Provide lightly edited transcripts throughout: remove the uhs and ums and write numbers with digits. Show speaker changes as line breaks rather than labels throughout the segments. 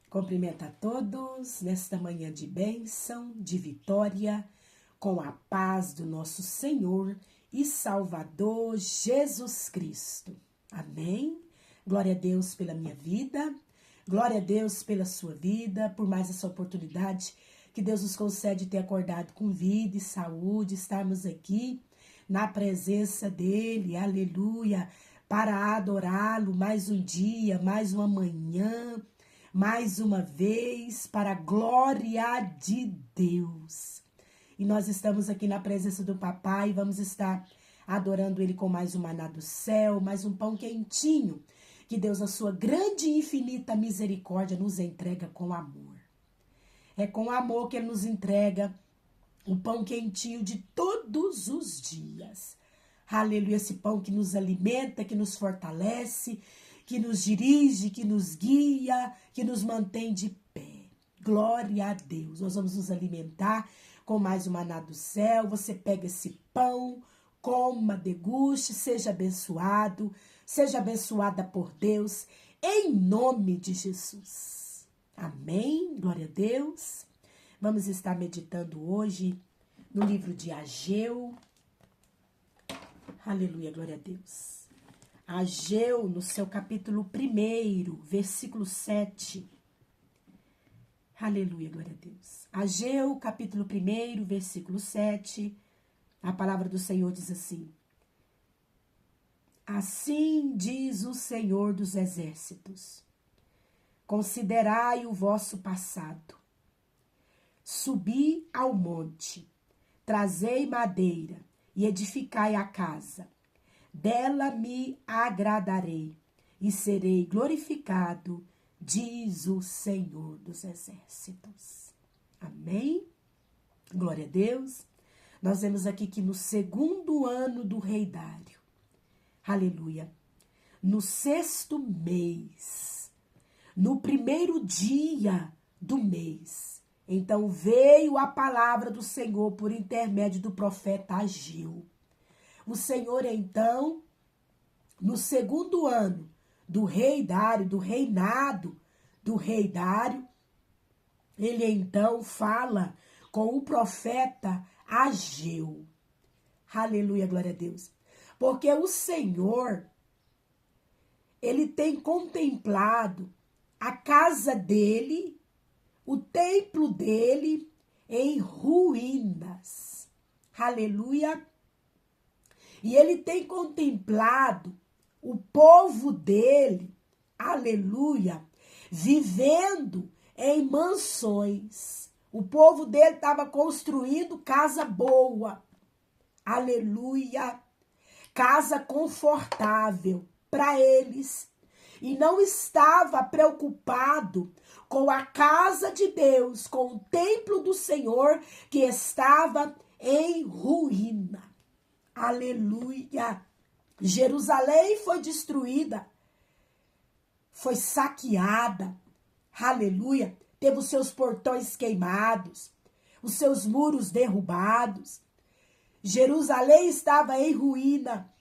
Cumprimento a todos nesta manhã de bênção, de vitória, com a paz do nosso Senhor e Salvador Jesus Cristo. Amém? Glória a Deus pela minha vida, glória a Deus pela sua vida, por mais essa oportunidade que Deus nos concede ter acordado com vida e saúde, estarmos aqui na presença dEle, aleluia, para adorá-lo mais um dia, mais uma manhã, mais uma vez, para a glória de Deus. E nós estamos aqui na presença do Papai, vamos estar adorando Ele com mais um maná do céu, mais um pão quentinho, que Deus, na sua grande e infinita misericórdia, nos entrega com amor. É com amor que Ele nos entrega o pão quentinho de todos os dias. Aleluia, esse pão que nos alimenta, que nos fortalece, que nos dirige, que nos guia, que nos mantém de pé. Glória a Deus. Nós vamos nos alimentar com mais um maná do céu. Você pega esse pão, coma, deguste, seja abençoado, seja abençoada por Deus, em nome de Jesus. Amém? Glória a Deus. Vamos estar meditando hoje no livro de Ageu. Aleluia, glória a Deus. Ageu, no seu capítulo 1, versículo 7. Aleluia, glória a Deus. Ageu, capítulo 1, versículo 7. A palavra do Senhor diz assim: Assim diz o Senhor dos Exércitos: Considerai o vosso passado. Subi ao monte, trazei madeira e edificai a casa. Dela me agradarei e serei glorificado, diz o Senhor dos Exércitos. Amém? Glória a Deus. Nós vemos aqui que no segundo ano do rei Dário, aleluia, no 6º mês, no 1º dia do mês, então veio a palavra do Senhor por intermédio do profeta Ageu. O Senhor, então, no segundo ano do rei Dário, do reinado do rei Dário, ele então fala com o profeta Ageu. Aleluia, glória a Deus. Porque o Senhor, ele tem contemplado a casa dele, o templo dele em ruínas. Aleluia. E ele tem contemplado o povo dele, aleluia, vivendo em mansões. O povo dele estava construindo casa boa, aleluia, casa confortável para eles. E não estava preocupado com a casa de Deus, com o templo do Senhor que estava em ruína. Aleluia! Jerusalém foi destruída, foi saqueada, aleluia! Teve os seus portões queimados, os seus muros derrubados. Jerusalém estava em ruína.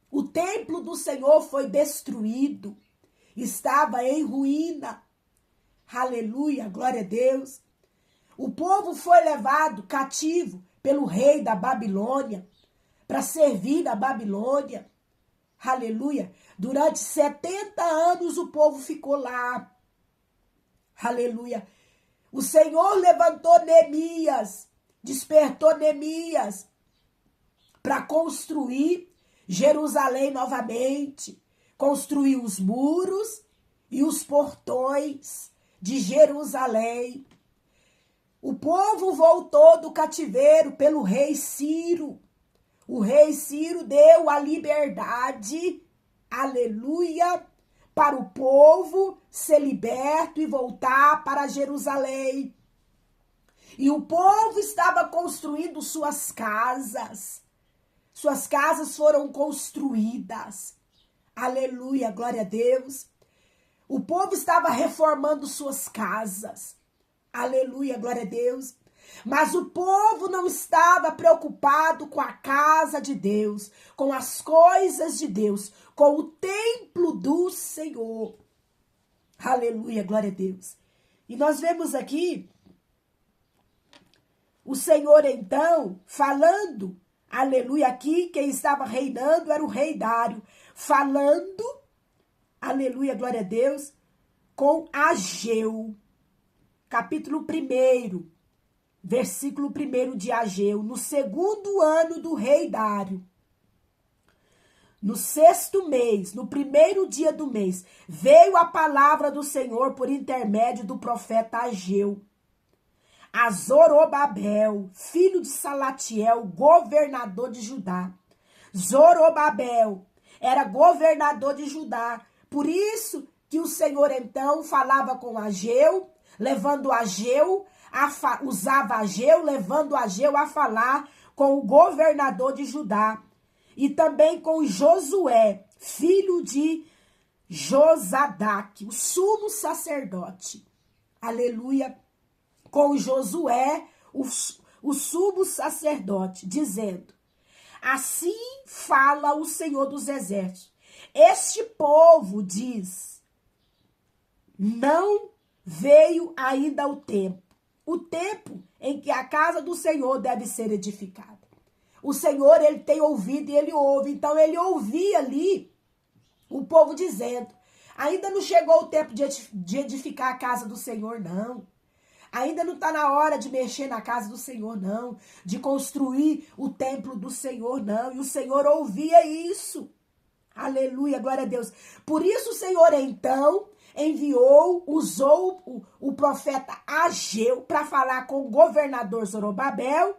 O templo do Senhor foi destruído, estava em ruína. Aleluia! Glória a Deus! O povo foi levado cativo pelo rei da Babilônia, para servir a Babilônia. Aleluia. Durante 70 anos o povo ficou lá. Aleluia. O Senhor levantou Neemias, despertou Neemias para construir Jerusalém novamente. Construir os muros e os portões de Jerusalém. O povo voltou do cativeiro pelo rei Ciro. O rei Ciro deu a liberdade, aleluia, para o povo ser liberto e voltar para Jerusalém. E o povo estava construindo suas casas. Suas casas foram construídas. Aleluia, glória a Deus. O povo estava reformando suas casas. Aleluia, glória a Deus. Mas o povo não estava preocupado com a casa de Deus, com as coisas de Deus, com o templo do Senhor. Aleluia, glória a Deus. E nós vemos aqui o Senhor, então, falando, aleluia, aqui quem estava reinando era o rei Dário, falando, aleluia, glória a Deus, com Ageu, capítulo 1, versículo 1 de Ageu, no 2º ano do rei Dário, no 6º mês, no 1º dia do mês, veio a palavra do Senhor por intermédio do profeta Ageu, a Zorobabel, filho de Salatiel, governador de Judá. Zorobabel era governador de Judá. Por isso que o Senhor então falava com Ageu, levando Ageu, usava Ageu, levando Ageu a falar com o governador de Judá. E também com Josué, filho de Josadaque, o sumo sacerdote. Aleluia. Com Josué, o sumo sacerdote, dizendo: assim fala o Senhor dos Exércitos. Este povo diz, não veio ainda o tempo em que a casa do Senhor deve ser edificada. O Senhor, ele tem ouvido e ele ouve. Então, ele ouvia ali o povo dizendo, ainda não chegou o tempo de edificar a casa do Senhor, não. Ainda não está na hora de mexer na casa do Senhor, não. De construir o templo do Senhor, não. E o Senhor ouvia isso. Aleluia, glória a Deus. Por isso o Senhor, então, usou o profeta Ageu para falar com o governador Zorobabel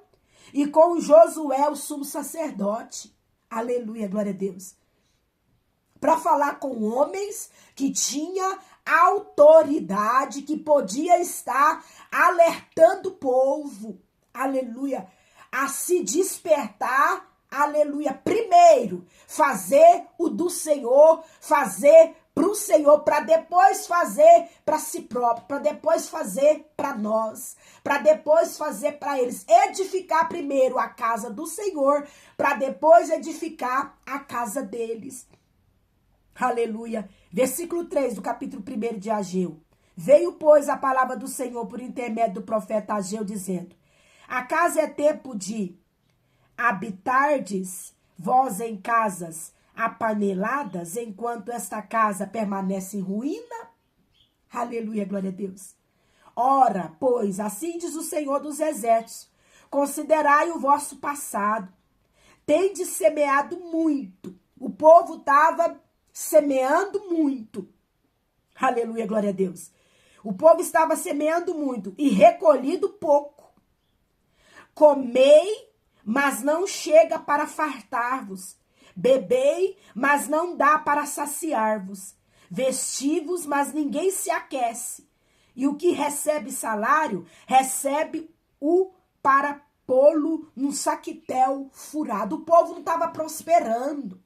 e com Josué, o sumo sacerdote. Aleluia, glória a Deus. Para falar com homens que tinha autoridade, que podia estar alertando o povo, aleluia, a se despertar, aleluia, primeiro, fazer o do Senhor, fazer para o Senhor, para depois fazer para si próprio, para depois fazer para nós, para depois fazer para eles, edificar primeiro a casa do Senhor, para depois edificar a casa deles. Aleluia. Versículo 3 do capítulo 1 de Ageu. Veio, pois, a palavra do Senhor por intermédio do profeta Ageu, dizendo: acaso é tempo de habitardes vós em casas apaneladas, enquanto esta casa permanece em ruína? Aleluia, glória a Deus. Ora, pois, assim diz o Senhor dos Exércitos, considerai o vosso passado. Tendes semeado muito. O povo estava semeando muito. Aleluia, glória a Deus. O povo estava semeando muito e recolhido pouco. Comei, mas não chega para fartar-vos. Bebei, mas não dá para saciar-vos. Vesti-vos, mas ninguém se aquece. E o que recebe salário, recebe-o para pô-lo num saquitel furado. O povo não estava prosperando.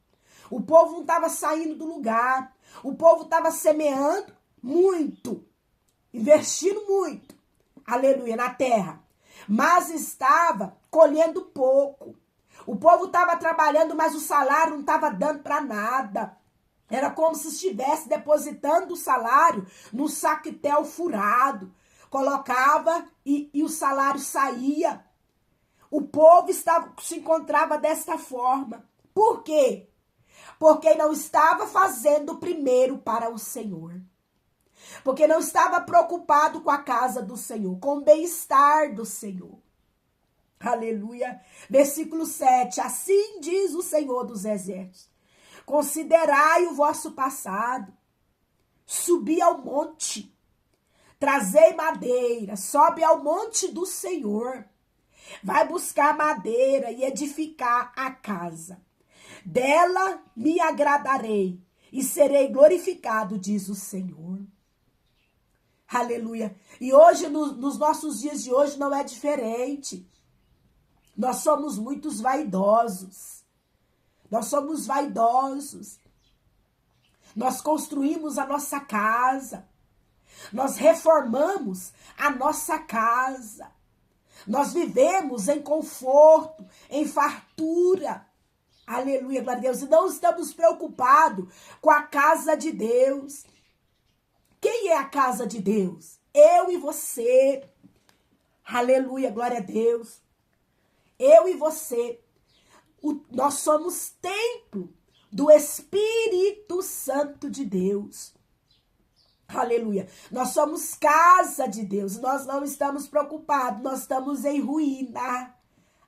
O povo não estava saindo do lugar. O povo estava semeando muito. Investindo muito. Aleluia, na terra. Mas estava colhendo pouco. O povo estava trabalhando, mas o salário não estava dando para nada. Era como se estivesse depositando o salário no saquitel furado. Colocava e o salário saía. O povo se encontrava desta forma. Por quê? Porque não estava fazendo primeiro para o Senhor. Porque não estava preocupado com a casa do Senhor, com o bem-estar do Senhor. Aleluia. Versículo 7. Assim diz o Senhor dos Exércitos. Considerai o vosso passado. Subi ao monte. Trazei madeira. Sobe ao monte do Senhor. Vai buscar madeira e edificar a casa. Dela me agradarei e serei glorificado, diz o Senhor. Aleluia. E hoje, nos nossos dias de hoje, não é diferente. Nós somos muitos vaidosos. Nós somos vaidosos. Nós construímos a nossa casa. Nós reformamos a nossa casa. Nós vivemos em conforto, em fartura. Aleluia, glória a Deus. E não estamos preocupados com a casa de Deus. Quem é é a casa de Deus? Eu e você. Aleluia, glória a Deus. Eu e você. Nós somos templo do Espírito Santo de Deus. Aleluia. Nós somos casa de Deus. Nós não estamos preocupados. Nós estamos em ruína.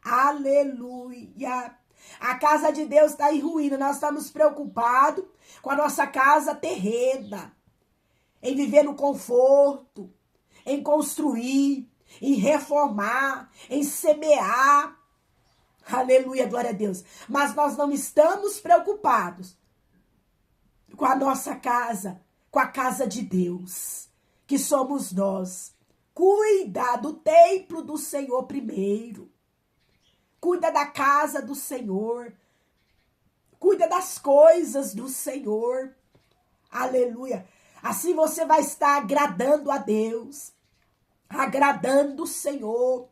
Aleluia. A casa de Deus está em ruína. Nós estamos preocupados com a nossa casa terrena. Em viver no conforto. Em construir. Em reformar. Em semear. Aleluia, glória a Deus. Mas nós não estamos preocupados com a nossa casa, com a casa de Deus, que somos nós. Cuida do templo do Senhor primeiro. Cuida da casa do Senhor. Cuida das coisas do Senhor. Aleluia. Assim você vai estar agradando a Deus, agradando o Senhor.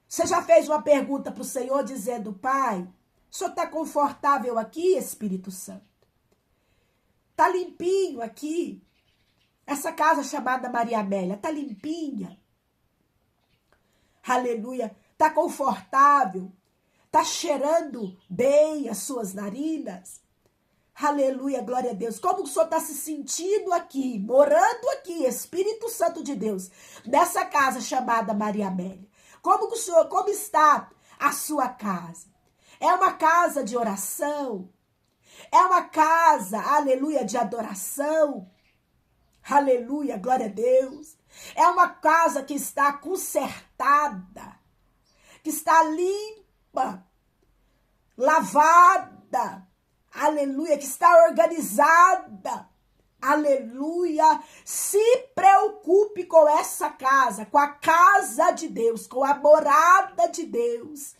Você já fez uma pergunta para o Senhor dizendo: Pai, o Senhor está confortável aqui, Espírito Santo? Está limpinho aqui? Essa casa chamada Maria Amélia, está limpinha? Aleluia. Está confortável? Está cheirando bem as suas narinas? Aleluia, glória a Deus. Como o Senhor está se sentindo aqui, morando aqui, Espírito Santo de Deus, nessa casa chamada Maria Amélia? Como está a sua casa? É uma casa de oração? É uma casa, aleluia, de adoração? Aleluia, glória a Deus. É uma casa que está consertada, que está limpa, lavada, aleluia, que está organizada. Aleluia. Se preocupe com essa casa, com a casa de Deus, com a morada de Deus.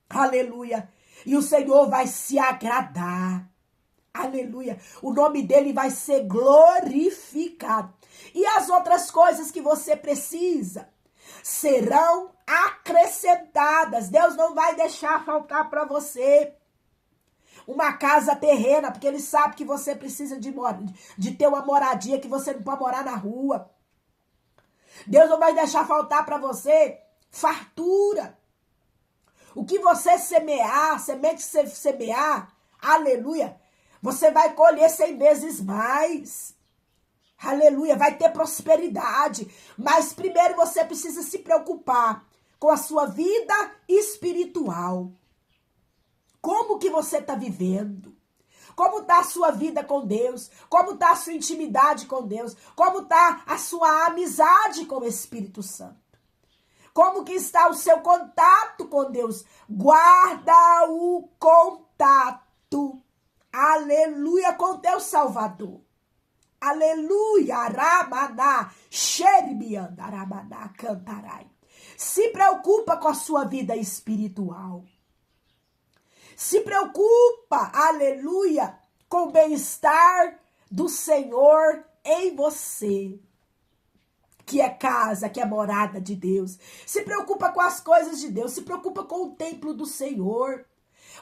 Aleluia. E o Senhor vai se agradar. Aleluia. O nome dele vai ser glorificado. E as outras coisas que você precisa serão acrescentadas. Deus não vai deixar faltar para você uma casa terrena, porque ele sabe que você precisa de ter uma moradia, que você não pode morar na rua. Deus não vai deixar faltar para você fartura. O que você semear, semente que você semear, aleluia, você vai colher 100 vezes mais. Aleluia, vai ter prosperidade. Mas primeiro você precisa se preocupar com a sua vida espiritual. Como que você está vivendo? Como está a sua vida com Deus? Como está a sua intimidade com Deus? Como está a sua amizade com o Espírito Santo? Como que está o seu contato com Deus? Guarda o contato. Aleluia, com teu Salvador. Aleluia, aramaná, xeribianda, aramaná, cantarai. Se preocupa com a sua vida espiritual. Se preocupa, aleluia, com o bem-estar do Senhor em você, que é casa, que é morada de Deus. Se preocupa com as coisas de Deus, se preocupa com o templo do Senhor.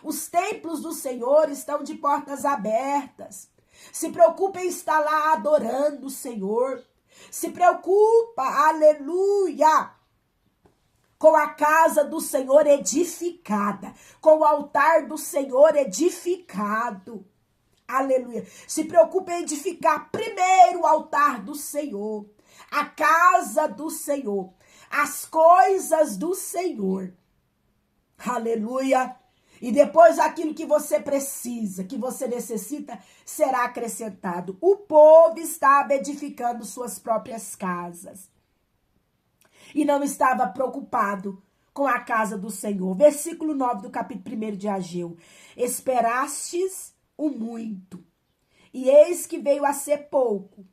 Os templos do Senhor estão de portas abertas. Se preocupa em estar lá adorando o Senhor. Se preocupa, aleluia, com a casa do Senhor edificada, com o altar do Senhor edificado. Aleluia. Se preocupe em edificar primeiro o altar do Senhor, a casa do Senhor, as coisas do Senhor. Aleluia. E depois aquilo que você precisa, que você necessita, será acrescentado. O povo estava edificando suas próprias casas e não estava preocupado com a casa do Senhor. Versículo 9 do capítulo 1 de Ageu. Esperastes o muito, e eis que veio a ser pouco.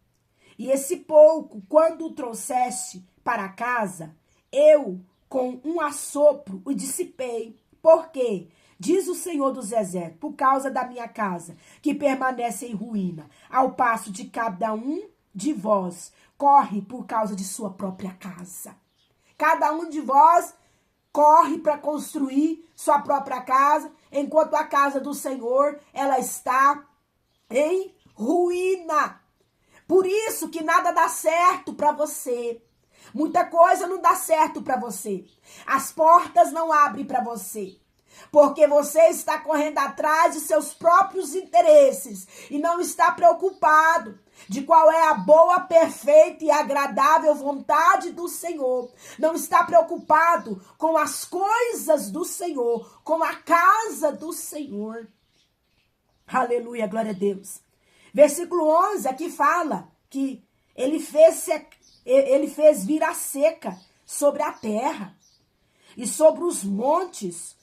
E esse pouco, quando o trouxeste para casa, eu, com um assopro, o dissipei. Por quê? Diz o Senhor dos Exércitos, por causa da minha casa, que permanece em ruína, ao passo de cada um de vós corre por causa de sua própria casa. Cada um de vós corre para construir sua própria casa, enquanto a casa do Senhor, ela está em ruína. Por isso que nada dá certo para você. Muita coisa não dá certo para você. As portas não abrem para você. Porque você está correndo atrás de seus próprios interesses e não está preocupado de qual é a boa, perfeita e agradável vontade do Senhor. Não está preocupado com as coisas do Senhor, com a casa do Senhor. Aleluia, glória a Deus. Versículo 11 aqui fala que ele fez vir a seca sobre a terra e sobre os montes,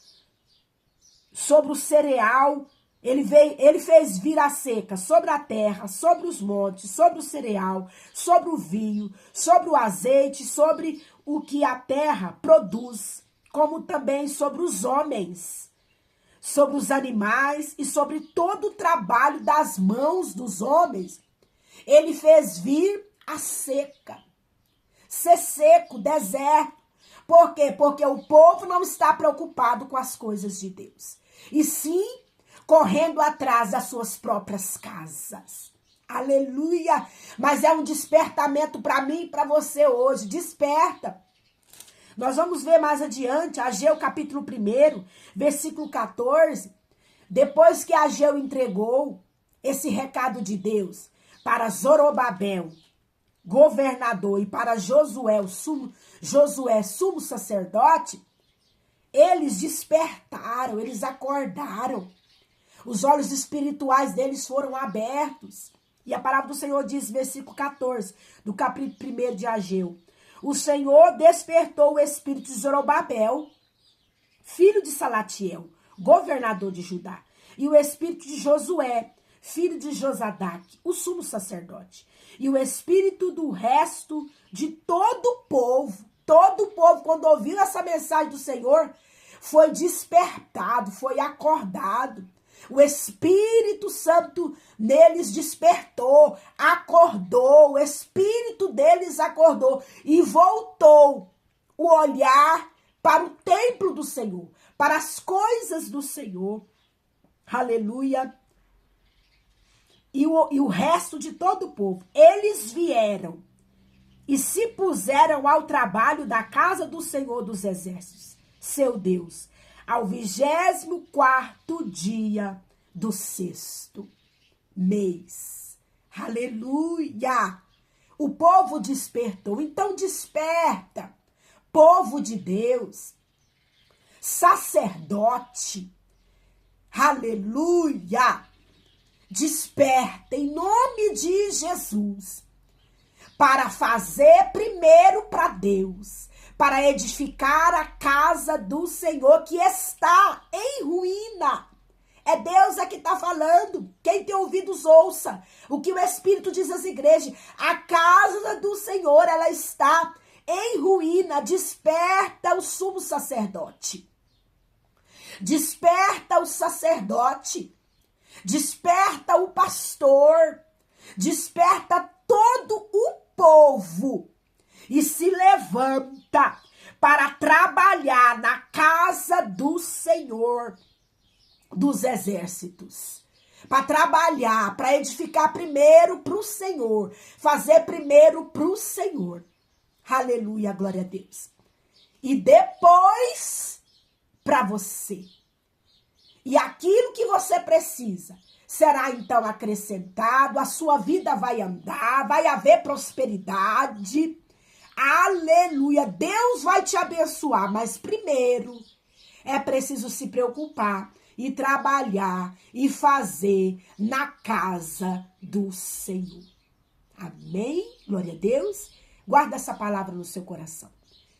sobre o cereal. Ele fez vir a seca sobre a terra, sobre os montes, sobre o cereal, sobre o vinho, sobre o azeite, sobre o que a terra produz, como também sobre os homens, sobre os animais e sobre todo o trabalho das mãos dos homens. Ele fez vir a seca, ser seco, deserto. Por quê? Porque o povo não está preocupado com as coisas de Deus, e sim correndo atrás das suas próprias casas. Aleluia! Mas é um despertamento para mim e para você hoje. Desperta! Nós vamos ver mais adiante, Ageu capítulo 1, versículo 14. Depois que Ageu entregou esse recado de Deus para Zorobabel, governador, e para Josué, sumo sacerdote, eles despertaram, eles acordaram. Os olhos espirituais deles foram abertos. E a palavra do Senhor diz, versículo 14, do capítulo 1 de Ageu: o Senhor despertou o espírito de Zorobabel, filho de Salatiel, governador de Judá, e o espírito de Josué, filho de Josadaque, o sumo sacerdote, e o espírito do resto de todo o povo. Todo o povo, quando ouviu essa mensagem do Senhor, foi despertado, foi acordado. O Espírito Santo neles despertou, acordou, o Espírito deles acordou e voltou o olhar para o templo do Senhor, para as coisas do Senhor. Aleluia. E o resto de todo o povo, eles vieram e se puseram ao trabalho da casa do Senhor dos Exércitos, seu Deus, ao 24º dia do 6º mês. Aleluia! O povo despertou. Então desperta, povo de Deus, sacerdote. Aleluia! Desperta em nome de Jesus, para fazer primeiro para Deus, para edificar a casa do Senhor que está em ruína. É Deus que está falando. Quem tem ouvidos, ouça o que o Espírito diz às igrejas. A casa do Senhor, ela está em ruína. Desperta o sumo sacerdote. Desperta o sacerdote. Desperta o pastor. Desperta todo o povo. E se levanta para trabalhar na casa do Senhor dos Exércitos. Para trabalhar, para edificar primeiro para o Senhor. Fazer primeiro para o Senhor. Aleluia, glória a Deus. E depois para você. E aquilo que você precisa será então acrescentado. A sua vida vai andar, vai haver prosperidade. Aleluia, Deus vai te abençoar, mas primeiro é preciso se preocupar e trabalhar e fazer na casa do Senhor. Amém? Glória a Deus. Guarda essa palavra no seu coração.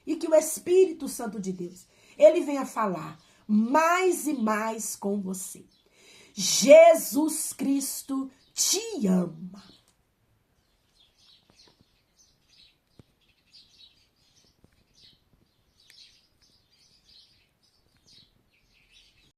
E que o Espírito Santo de Deus, ele venha falar mais e mais com você. Jesus Cristo te ama.